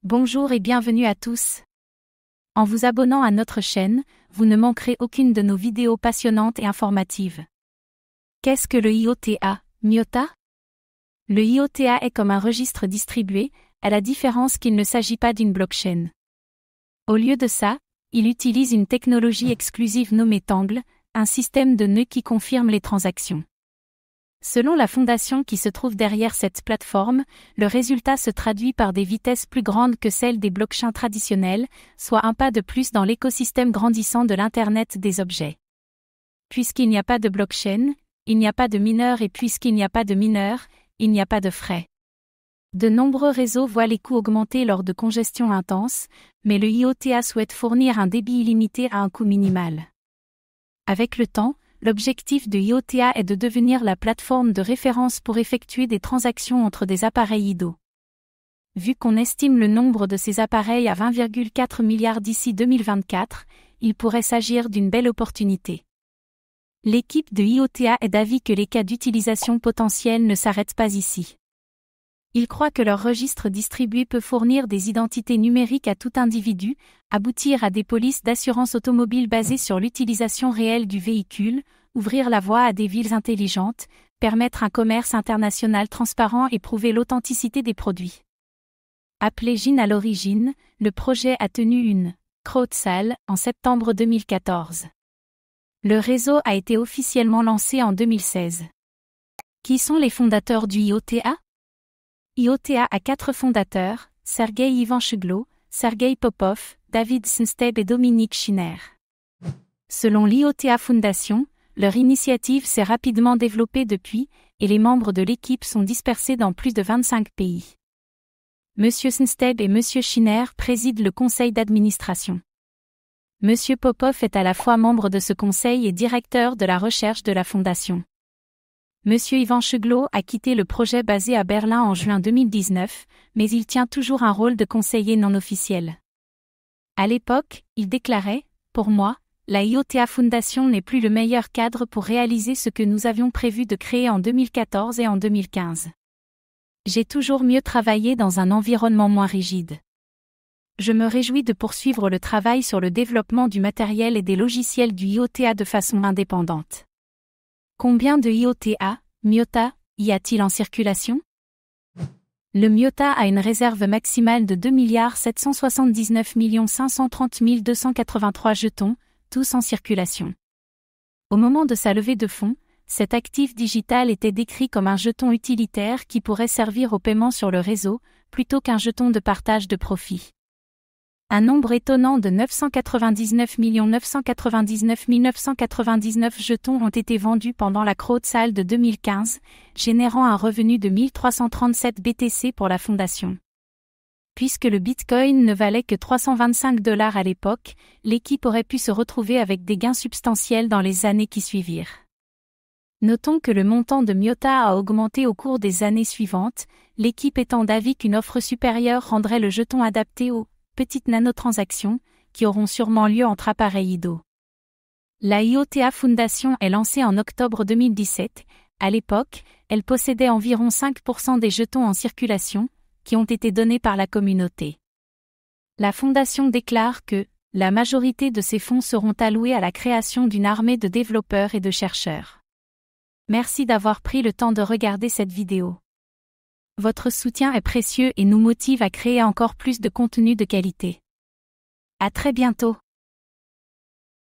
Bonjour et bienvenue à tous. En vous abonnant à notre chaîne, vous ne manquerez aucune de nos vidéos passionnantes et informatives. Qu'est-ce que le IOTA, MIOTA? Le IOTA est comme un registre distribué, à la différence qu'il ne s'agit pas d'une blockchain. Au lieu de ça, il utilise une technologie exclusive nommée Tangle, un système de nœuds qui confirme les transactions. Selon la fondation qui se trouve derrière cette plateforme, le résultat se traduit par des vitesses plus grandes que celles des blockchains traditionnelles, soit un pas de plus dans l'écosystème grandissant de l'Internet des objets. Puisqu'il n'y a pas de blockchain, il n'y a pas de mineur et puisqu'il n'y a pas de mineur, il n'y a pas de frais. De nombreux réseaux voient les coûts augmenter lors de congestion intense, mais le IOTA souhaite fournir un débit illimité à un coût minimal. Avec le temps, l'objectif de IOTA est de devenir la plateforme de référence pour effectuer des transactions entre des appareils IDO. Vu qu'on estime le nombre de ces appareils à 20,4 milliards d'ici 2024, il pourrait s'agir d'une belle opportunité. L'équipe de IOTA est d'avis que les cas d'utilisation potentiels ne s'arrêtent pas ici. Ils croient que leur registre distribué peut fournir des identités numériques à tout individu, aboutir à des polices d'assurance automobile basées sur l'utilisation réelle du véhicule, ouvrir la voie à des villes intelligentes, permettre un commerce international transparent et prouver l'authenticité des produits. Appelé GIN à l'origine, le projet a tenu une crowd-sale en septembre 2014. Le réseau a été officiellement lancé en 2016. Qui sont les fondateurs du IOTA? IOTA a 4 fondateurs, Sergey Ivanchuglo, Sergey Popov, David Sinsteb et Dominique Schinner. Selon l'IOTA Foundation, leur initiative s'est rapidement développée depuis, et les membres de l'équipe sont dispersés dans plus de 25 pays. Monsieur Sinsteb et Monsieur Schinner président le conseil d'administration. Monsieur Popov est à la fois membre de ce conseil et directeur de la recherche de la fondation. Monsieur Ivanchuglo a quitté le projet basé à Berlin en juin 2019, mais il tient toujours un rôle de conseiller non officiel. À l'époque, il déclarait « Pour moi, la IOTA Foundation n'est plus le meilleur cadre pour réaliser ce que nous avions prévu de créer en 2014 et en 2015. J'ai toujours mieux travaillé dans un environnement moins rigide. Je me réjouis de poursuivre le travail sur le développement du matériel et des logiciels du IOTA de façon indépendante. » Combien de IOTA, MIOTA, y a-t-il en circulation? Le MIOTA a une réserve maximale de 2 779 530 283 jetons, tous en circulation. Au moment de sa levée de fonds, cet actif digital était décrit comme un jeton utilitaire qui pourrait servir au paiement sur le réseau, plutôt qu'un jeton de partage de profit. Un nombre étonnant de 999 999 999 jetons ont été vendus pendant la crowd-sale de 2015, générant un revenu de 1337 BTC pour la fondation. Puisque le Bitcoin ne valait que $325 à l'époque, l'équipe aurait pu se retrouver avec des gains substantiels dans les années qui suivirent. Notons que le montant de MIOTA a augmenté au cours des années suivantes, l'équipe étant d'avis qu'une offre supérieure rendrait le jeton adapté aux petites nanotransactions, qui auront sûrement lieu entre appareils IDO. La IOTA Foundation est lancée en octobre 2017. À l'époque, elle possédait environ 5% des jetons en circulation, qui ont été donnés par la communauté. La fondation déclare que la majorité de ces fonds seront alloués à la création d'une armée de développeurs et de chercheurs. Merci d'avoir pris le temps de regarder cette vidéo. Votre soutien est précieux et nous motive à créer encore plus de contenu de qualité. À très bientôt.